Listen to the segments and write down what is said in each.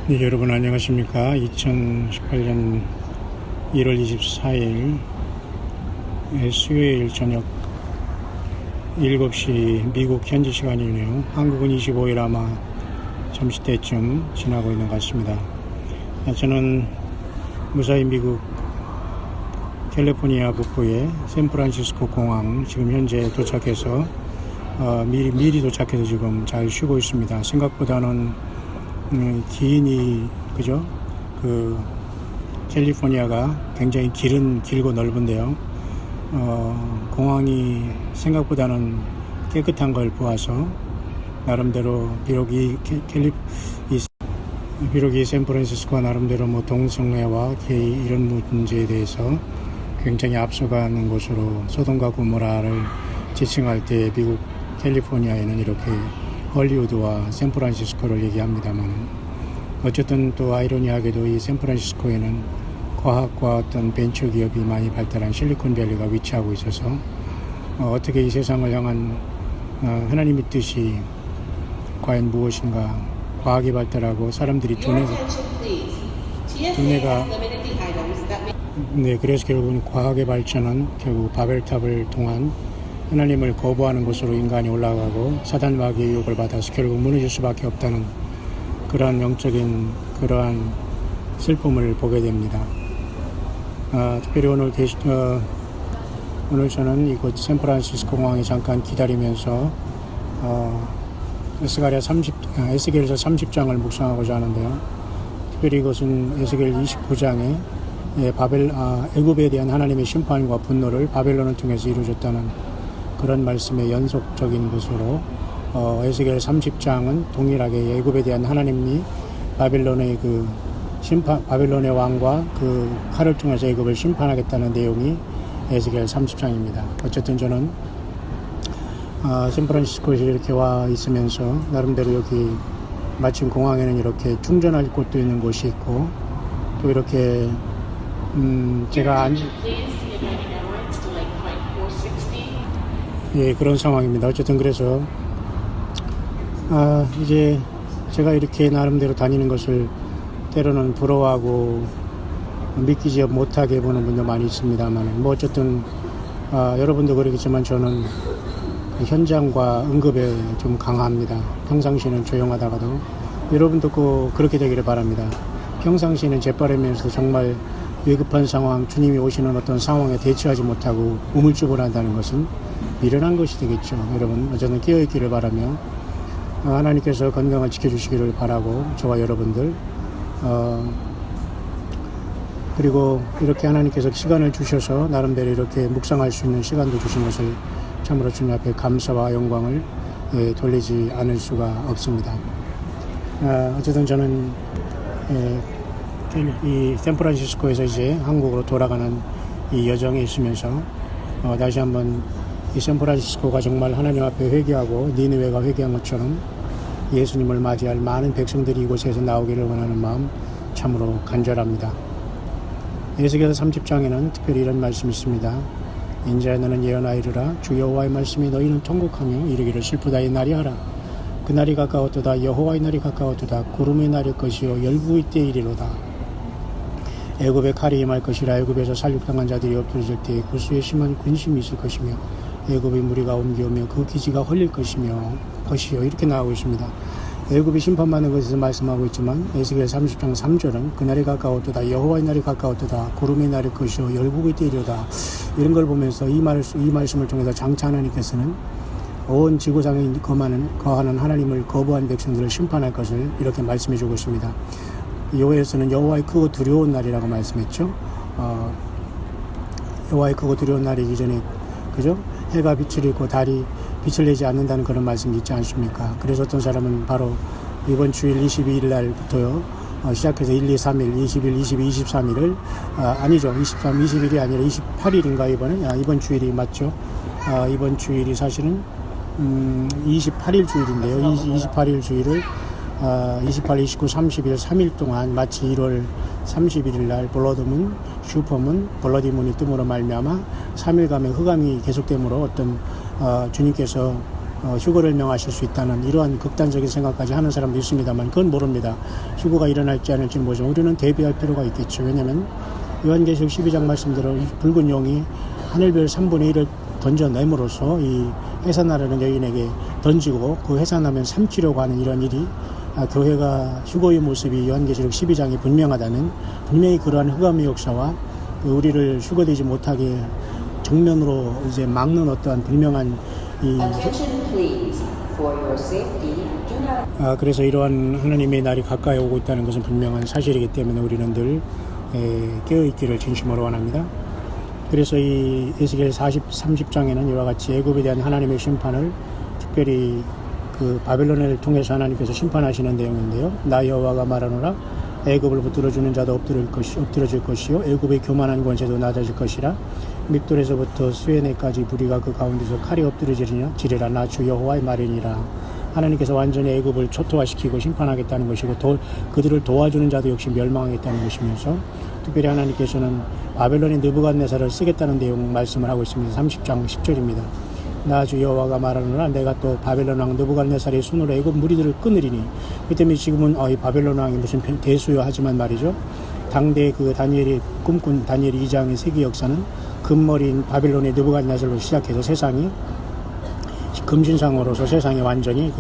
네, 여러분 안녕하십니까. 2018년 1월 24일 수요일 저녁 7시 미국 현지 시간이네요. 한국은 25일 아마 점심때쯤 지나고 있는 것 같습니다. 저는 무사히 미국 캘리포니아 북부의 샌프란시스코 공항 지금 현재 도착해서 미리 도착해서 지금 잘 쉬고 있습니다. 생각보다는 기인이 그죠? 캘리포니아가 굉장히 길고 넓은데요. 공항이 생각보다는 깨끗한 걸 보아서 나름대로 비록 이 샌프란시스코가 나름대로 뭐 동성애와 게이 이런 문제에 대해서 굉장히 앞서가는 곳으로 소돔과 고모라를 지칭할 때 미국 캘리포니아에는 이렇게 헐리우드와 샌프란시스코를 얘기합니다만 어쨌든 또 아이러니하게도 이 샌프란시스코에는 과학과 어떤 벤처 기업이 많이 발달한 실리콘밸리가 위치하고 있어서 어떻게 이 세상을 향한 하나님의 뜻이 과연 무엇인가, 과학이 발달하고 사람들이 그래서 결국은 과학의 발전은 결국 바벨탑을 통한 하나님을 거부하는 곳으로 인간이 올라가고 사단 마귀의 유혹을 받아서 결국 무너질 수밖에 없다는 그러한 영적인 그러한 슬픔을 보게 됩니다. 특별히 오늘 저는 이곳 샌프란시스코 공항에 잠깐 기다리면서 에스겔서 30장을 묵상하고자 하는데요. 특별히 이것은 에스겔 29장에 애굽에 대한 하나님의 심판과 분노를 바벨론을 통해서 이루어졌다는 그런 말씀의 연속적인 것으로 에스겔 30장은 동일하게 애굽에 대한 하나님이 바벨론의 바벨론의 왕과 그 칼을 통해서 애굽을 심판하겠다는 내용이 에스겔 30장입니다. 어쨌든 저는 샌프란시스코에서 이렇게 와 있으면서 나름대로 여기 마침 공항에는 이렇게 충전할 곳도 있는 곳이 있고 또 이렇게 제가 그런 상황입니다. 어쨌든 그래서 이제 제가 이렇게 나름대로 다니는 것을 때로는 부러워하고 믿기지 못하게 보는 분도 많이 있습니다만 뭐 어쨌든 여러분도 그러겠지만 저는 현장과 응급에 좀 강합니다. 평상시는 조용하다가도 여러분도 그렇게 되기를 바랍니다. 평상시는 재빠르면서도 정말 위급한 상황, 주님이 오시는 어떤 상황에 대처하지 못하고 우물쭈물한다는 것은 미련한 것이 되겠죠. 여러분 어쨌든 깨어있기를 바라며 하나님께서 건강을 지켜주시기를 바라고 저와 여러분들 그리고 이렇게 하나님께서 시간을 주셔서 나름대로 이렇게 묵상할 수 있는 시간도 주신 것을 참으로 주님 앞에 감사와 영광을 돌리지 않을 수가 없습니다. 어쨌든 저는 이 샌프란시스코에서 이제 한국으로 돌아가는 이 여정에 있으면서 다시 한번 이 샌프란시스코가 정말 하나님 앞에 회개하고 니느웨가 회개한 것처럼 예수님을 맞이할 많은 백성들이 이곳에서 나오기를 원하는 마음 참으로 간절합니다. 에스겔서 30장에는 특별히 이런 말씀이 있습니다. 인자야 너는 예언하여 이르라 주 여호와의 말씀이 너희는 통곡하며 이르기를 슬프다 이 날이 하라 그 날이 가까웠도다 여호와의 날이 가까웠도다 구름의 날일 것이요 열부의 때이리로다 애굽의 칼이 임할 것이라 애굽에서 살육당한 자들이 엎드러질 때에 구수의 심한 근심이 있을 것이며 애굽의 무리가 옮겨오며 그 기지가 헐릴 것이요 이렇게 나오고 있습니다. 애굽이 심판받는 것에서 말씀하고 있지만 에스겔 30장 3절은 그날이 가까웠도다 여호와의 날이 가까웠도다 구름의 날일 것이요 열국의 때이로다 이런 걸 보면서 이 말씀을 통해서 장차 하나님께서는 온 지구상에 거하는 하나님을 거부한 백성들을 심판할 것을 이렇게 말씀해 주고 있습니다. 여호와에서는 여호와의 크고 두려운 날이라고 말씀했죠. 여호와의 크고 두려운 날이기 전에 그죠? 해가 빛을 잃고 달이 빛을 내지 않는다는 그런 말씀이 있지 않습니까? 그래서 어떤 사람은 바로 이번 주일 22일 날부터요 시작해서 1, 2, 3일, 20일, 22, 23일을 아니죠. 20일이 아니라 28일인가 이번 주일이 맞죠. 이번 주일이 사실은 28일 주일인데요. 28일 주일을 28, 29, 30일 3일 동안 마치 1월 31일 날 블러드문, 슈퍼문, 블러디문이 뜸으로 말미암아 3일간의 흑암이 계속되므로 어떤 주님께서 휴거를 명하실 수 있다는 이러한 극단적인 생각까지 하는 사람도 있습니다만 그건 모릅니다. 휴거가 일어날지 않을지는 모르죠. 우리는 대비할 필요가 있겠죠. 왜냐하면 요한계시록 12장 말씀대로 이 붉은 용이 하늘별 3분의 1을 던져냄으로써 이 해산하라는 여인에게 던지고 그 해산하면 삼키려고 하는 이런 일이 교회가 휴거의 모습이 요한계시록 12장에 분명하다면 분명히 그러한 흑암의 역사와 우리를 휴거되지 못하게 정면으로 이제 막는 어떠한 분명한 그래서 이러한 하나님의 날이 가까이 오고 있다는 것은 분명한 사실이기 때문에 우리는 늘 깨어있기를 진심으로 원합니다. 그래서 이 에스겔 30장에는 이와 같이 애굽에 대한 하나님의 심판을 특별히 그 바벨론을 통해서 하나님께서 심판하시는 내용인데요. 나 여호와가 말하노라 애굽을 붙들어주는 자도 엎드러질 것이요 애굽의 교만한 권세도 낮아질 것이라 믹돌에서부터 수에네까지 무리가 그 가운데서 칼이 엎드러지리라 나 주 여호와의 말이니라. 하나님께서 완전히 애굽을 초토화시키고 심판하겠다는 것이고 그들을 도와주는 자도 역시 멸망하겠다는 것이면서 특별히 하나님께서는 바벨론의 느부갓네살을 쓰겠다는 내용 말씀을 하고 있습니다. 30장 10절입니다. 나 주 여호와가 말하노라 내가 또 바벨론 왕 느부갓네살의 손으로 애굽 무리들을 끊으리니. 그 때문에 지금은 이 바벨론 왕이 무슨 대수요 하지만 말이죠. 당대 그 다니엘이 꿈꾼 다니엘 2장의 세계 역사는 금머리인 바벨론의 느부갓네살로 시작해서 세상이 금신상으로서 세상이 완전히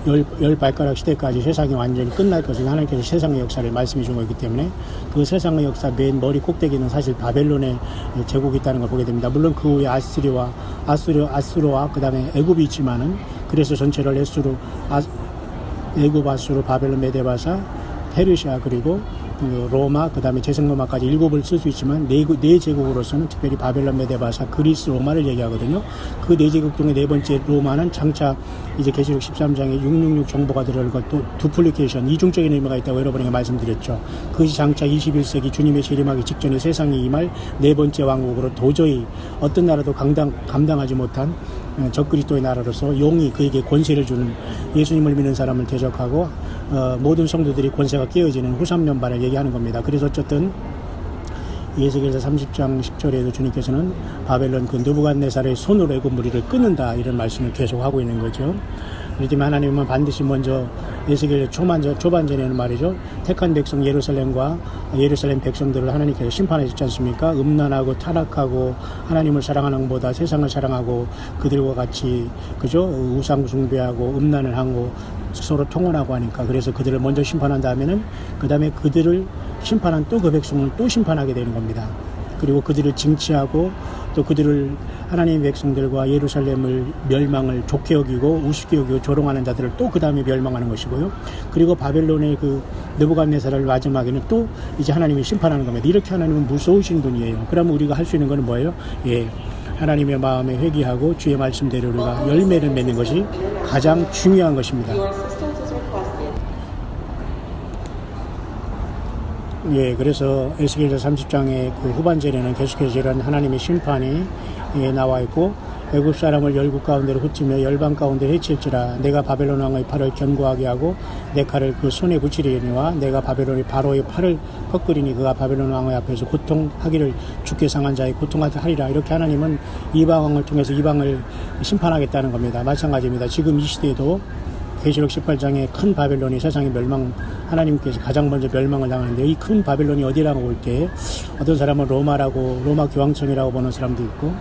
열 발가락 시대까지 세상이 완전히 끝날 것을 하나님께서 세상의 역사를 말씀해 준 거기 때문에 그 세상의 역사 맨 머리 꼭대기는 사실 바벨론의 제국이 있다는 걸 보게 됩니다. 물론 그 후에 아수르와 그 다음에 애굽이 있지만은 그래서 전체를 애굽, 아수르, 바벨론, 메데바사, 페르시아 그리고 로마 그 다음에 제성로마까지 7을 쓸 수 있지만 네 제국으로서는 특별히 바벨론, 메데바사, 그리스, 로마를 얘기하거든요. 그 네 제국 중에 네 번째 로마는 장차 이제 계시록 13장에 666 정보가 들어갈 것도 두플리케이션 이중적인 의미가 있다고 여러분에게 말씀드렸죠. 그것이 장차 21세기 주님의 재림하기 직전에 세상에 임할 네 번째 왕국으로 도저히 어떤 나라도 감당하지 못한 적그리스도의 나라로서 용이 그에게 권세를 주는 예수님을 믿는 사람을 대적하고 모든 성도들이 권세가 깨어지는 후 3년반을 얘기하는 겁니다. 그래서 어쨌든 에스겔서 30장 10절에도 주님께서는 바벨론 그 느부갓네살의 손으로 애굽 무리를 끊는다 이런 말씀을 계속하고 있는 거죠. 그렇지만 하나님은 반드시 먼저 에스겔 초반전에는 말이죠. 택한 백성 예루살렘과 예루살렘 백성들을 하나님께서 심판하셨지 않습니까? 음란하고 타락하고 하나님을 사랑하는 것보다 세상을 사랑하고 그들과 같이 그죠? 우상 숭배하고 음란을 하고 서로 통혼하고 하니까 그래서 그들을 먼저 심판한 다음에는 그 다음에 그들을 심판한 또 그 백성을 또 심판하게 되는 겁니다. 그리고 그들을 징치하고 또 그들을 하나님의 백성들과 예루살렘을 멸망을 좋게 여기고 우습게 여기고 조롱하는 자들을 또 그 다음에 멸망하는 것이고요. 그리고 바벨론의 그 느부갓네살을 마지막에는 또 이제 하나님이 심판하는 겁니다. 이렇게 하나님은 무서우신 분이에요. 그러면 우리가 할 수 있는 것은 뭐예요? 하나님의 마음에 회개하고 주의 말씀대로 우리가 열매를 맺는 것이 가장 중요한 것입니다. 그래서 에스겔서 30장의 그 후반절에는 계속해서 이런 하나님의 심판이 나와 있고 애굽 사람을 열국 가운데로 흩으며 열방 가운데 해칠지라 내가 바벨론 왕의 팔을 견고하게 하고 내 칼을 그 손에 붙이리니와 내가 바벨론의 바로의 팔을 꺾으리니 그가 바벨론 왕의 앞에서 고통하기를 죽게 상한 자의 고통하리라. 이렇게 하나님은 이방 왕을 통해서 이방을 심판하겠다는 겁니다. 마찬가지입니다. 지금 이 시대에도 계시록 18장에 큰 바벨론이 세상에 하나님께서 가장 먼저 멸망을 당하는데 이 큰 바벨론이 어디라고 볼 때 어떤 사람은 로마 교황청이라고 보는 사람도 있고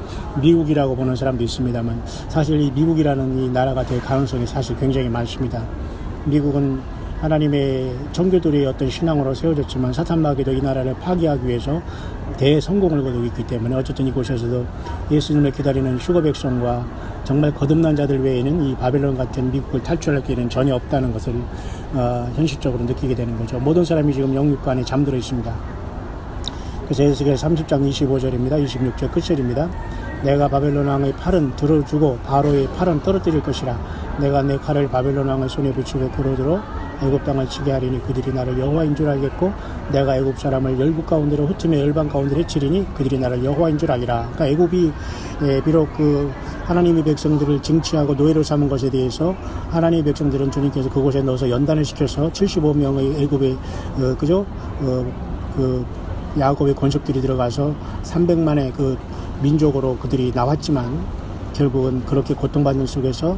미국이라고 보는 사람도 있습니다만 사실 이 미국이라는 이 나라가 될 가능성이 사실 굉장히 많습니다. 미국은 하나님의 청교도의 어떤 신앙으로 세워졌지만 사탄마귀도 이 나라를 파괴하기 위해서 대성공을 거두고 있기 때문에 어쨌든 이곳에서도 예수님을 기다리는 휴거 백성과 정말 거듭난 자들 외에는 이 바벨론 같은 미국을 탈출할 길은 전혀 없다는 것을 현실적으로 느끼게 되는 거죠. 모든 사람이 지금 영육간에 잠들어 있습니다. 그래서 에스겔 30장 25절입니다. 26절 끝절입니다. 내가 바벨론 왕의 팔은 들어주고 바로의 팔은 떨어뜨릴 것이라. 내가 내 칼을 바벨론 왕의 손에 붙이고 그러도록 애굽 땅을 치게 하리니 그들이 나를 여호와인 줄 알겠고 내가 애굽 사람을 열국 가운데로 흩으며 열방 가운데로 해치리니 그들이 나를 여호와인 줄 알리라. 그러니까 애굽이 비록 그 하나님의 백성들을 징치하고 노예로 삼은 것에 대해서 하나님의 백성들은 주님께서 그곳에 넣어서 연단을 시켜서 75명의 애굽의 야곱의 권속들이 들어가서 300만의 그 민족으로 그들이 나왔지만 결국은 그렇게 고통받는 속에서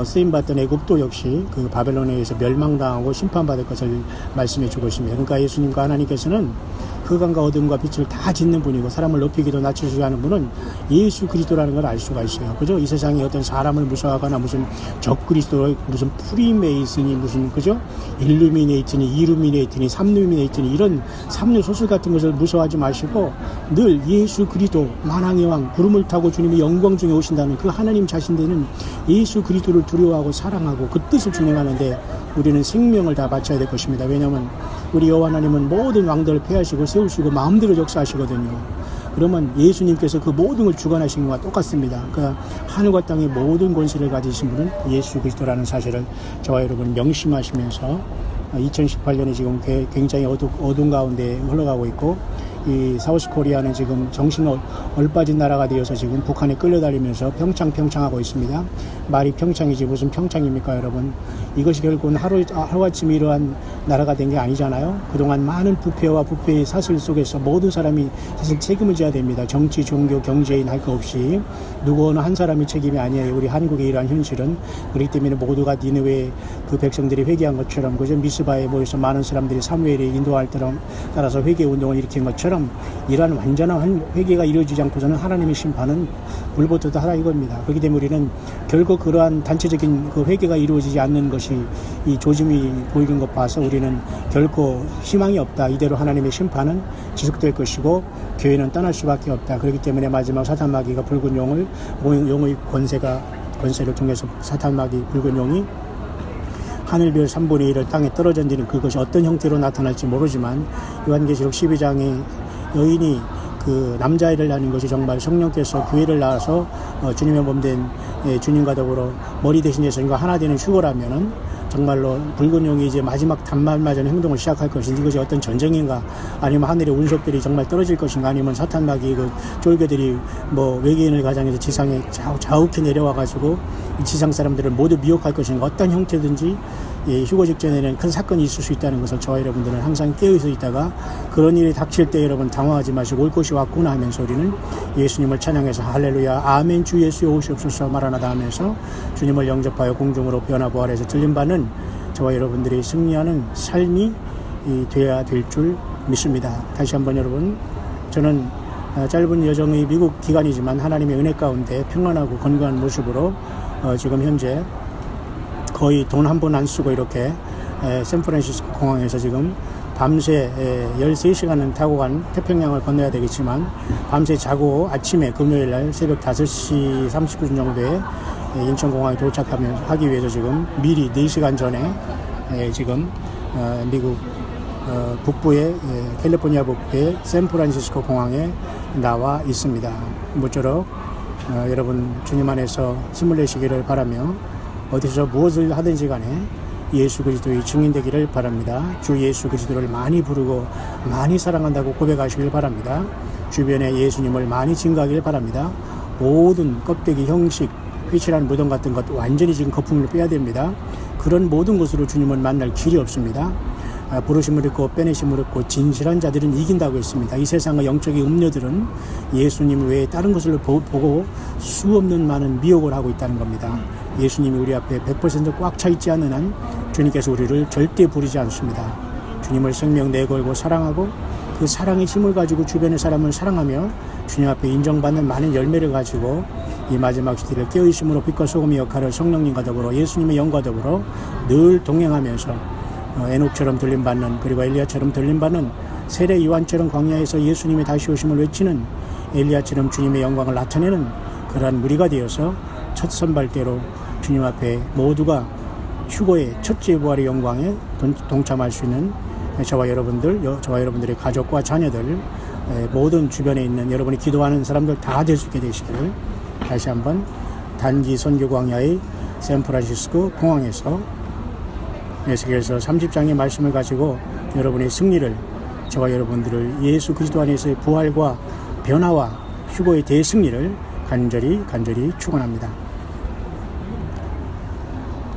쓰임받던 애굽도 역시 그 바벨론에 의해서 멸망당하고 심판받을 것을 말씀해 주고 있습니다. 그러니까 예수님과 하나님께서는 흑암과 어둠과 빛을 다 짓는 분이고 사람을 높이기도 낮추기도 하는 분은 예수 그리스도라는 걸 알 수가 있어요. 그죠? 이 세상에 어떤 사람을 무서워하거나 무슨 적그리스도, 무슨 프리메이슨이, 무슨, 그죠? 일루미네이트니, 삼루미네이트니, 이런 삼류 소설 같은 것을 무서워하지 마시고 늘 예수 그리스도, 만왕의 왕, 구름을 타고 주님이 영광 중에 오신다는 그 하나님 자신 되는 예수 그리스도를 두려워하고 사랑하고 그 뜻을 준행하는데 우리는 생명을 다 바쳐야 될 것입니다. 왜냐하면 우리 여호와 하나님은 모든 왕들을 폐하시고 세우시고 마음대로 역사하시거든요. 그러면 예수님께서 그 모든 걸 주관하신 것과 똑같습니다. 그러니까 하늘과 땅의 모든 권세를 가지신 분은 예수 그리스도라는 사실을 저와 여러분 명심하시면서 2018년에 지금 굉장히 어두운 가운데 흘러가고 있고, 이 사우스 코리아는 지금 정신 얼빠진 나라가 되어서 지금 북한에 끌려다니면서 평창하고 있습니다. 말이 평창이지 무슨 평창입니까, 여러분? 이것이 결국은 하루아침에 이러한 나라가 된 게 아니잖아요. 그동안 많은 부패와 부패의 사슬 속에서 모든 사람이 사실 책임을 져야 됩니다. 정치, 종교, 경제인 할 것 없이 누구 어느 한 사람이 책임이 아니에요. 우리 한국의 이러한 현실은. 그렇기 때문에 모두가 니느웨 그 백성들이 회개한 것처럼, 그저 미스바에 모여서 많은 사람들이 사무엘이 인도할 때 따라서 회개 운동을 일으킨 것처럼 이러한 완전한 회개가 이루어지지 않고서는 하나님의 심판은 불붙어도 하라 이겁니다. 그렇기 때문에 우리는 결국 그러한 단체적인 그 회개가 이루어지지 않는 것이 이 조짐이 보이는 것 봐서 우리는 결코 희망이 없다. 이대로 하나님의 심판은 지속될 것이고 교회는 떠날 수밖에 없다. 그렇기 때문에 마지막 사탄마귀가 붉은 용의 권세를 통해서 사탄마귀 붉은 용이 하늘별 3분의 1을 땅에 떨어졌는 그것이 어떤 형태로 나타날지 모르지만 요한계시록 12장에 여인이 그 남자애를 낳는 것이 정말 성령께서 교회를 낳아서 주님의 몸된 주님과 더불어 머리 대신 예수님과 하나 되는 휴거라면은 정말로 붉은 용이 이제 마지막 단말맞은 행동을 시작할 것인지, 이것이 어떤 전쟁인가, 아니면 하늘의 운석들이 정말 떨어질 것인가, 아니면 사탄마귀 그 쫄개들이 뭐 외계인을 가장해서 지상에 자욱히 내려와가지고 이 지상 사람들을 모두 미혹할 것인가, 어떤 형태든지 휴거 직전에는 큰 사건이 있을 수 있다는 것을 저와 여러분들은 항상 깨어있어 있다가 그런 일이 닥칠 때 여러분 당황하지 마시고 올 것이 왔구나 하면서 우리는 예수님을 찬양해서 할렐루야 아멘 주 예수여 오시옵소서 마라나다 하면서 주님을 영접하여 공중으로 변화부활해서 들림받는 저와 여러분들이 승리하는 삶이 돼야 될 줄 믿습니다. 다시 한번 여러분, 저는 짧은 여정의 미국 기간이지만 하나님의 은혜 가운데 평안하고 건강한 모습으로 지금 현재 거의 돈 한 번 안 쓰고 이렇게 샌프란시스코 공항에서 지금 밤새 13시간은 타고 간 태평양을 건너야 되겠지만 밤새 자고 아침에 금요일날 새벽 5시 30분 정도에 인천공항에 도착하기 위해서 지금 미리 4시간 전에 지금 미국 북부의 캘리포니아 북부의 샌프란시스코 공항에 나와 있습니다. 모쪼록 여러분 주님 안에서 힘을 내시기를 바라며 어디서 무엇을 하든지 간에 예수 그리스도의 증인되기를 바랍니다. 주 예수 그리스도를 많이 부르고 많이 사랑한다고 고백하시길 바랍니다. 주변에 예수님을 많이 증거하길 바랍니다. 모든 껍데기, 형식, 회칠한 무덤 같은 것 완전히 지금 거품을 빼야 됩니다. 그런 모든 것으로 주님을 만날 길이 없습니다. 부르심을 읽고 빼내심을 읽고 진실한 자들은 이긴다고 했습니다. 이 세상의 영적인 음료들은 예수님 외에 다른 것을 보고 수없는 많은 미혹을 하고 있다는 겁니다. 예수님이 우리 앞에 100% 꽉 차 있지 않는 한 주님께서 우리를 절대 부리지 않습니다. 주님을 생명 내걸고 사랑하고 그 사랑의 힘을 가지고 주변의 사람을 사랑하며 주님 앞에 인정받는 많은 열매를 가지고 이 마지막 시대를 깨어있음으로 빛과 소금의 역할을 성령님과 더불어 예수님의 영과 더불어 늘 동행하면서 에녹처럼 들림받는, 그리고 엘리야처럼 들림받는, 세례 요한처럼 광야에서 예수님의 다시 오심을 외치는, 엘리야처럼 주님의 영광을 나타내는 그러한 무리가 되어서 첫 선발대로 주님 앞에 모두가 휴거의 첫째 부활의 영광에 동참할 수 있는 저와 여러분들의 가족과 자녀들, 모든 주변에 있는 여러분이 기도하는 사람들 다 될 수 있게 되시기를 다시 한번 단기 선교 광야의 샌프란시스코 공항에서 에스겔서 30장의 말씀을 가지고 여러분의 승리를, 저와 여러분들을 예수 그리스도 안에서의 부활과 변화와 휴거의 대승리를 간절히 축원합니다.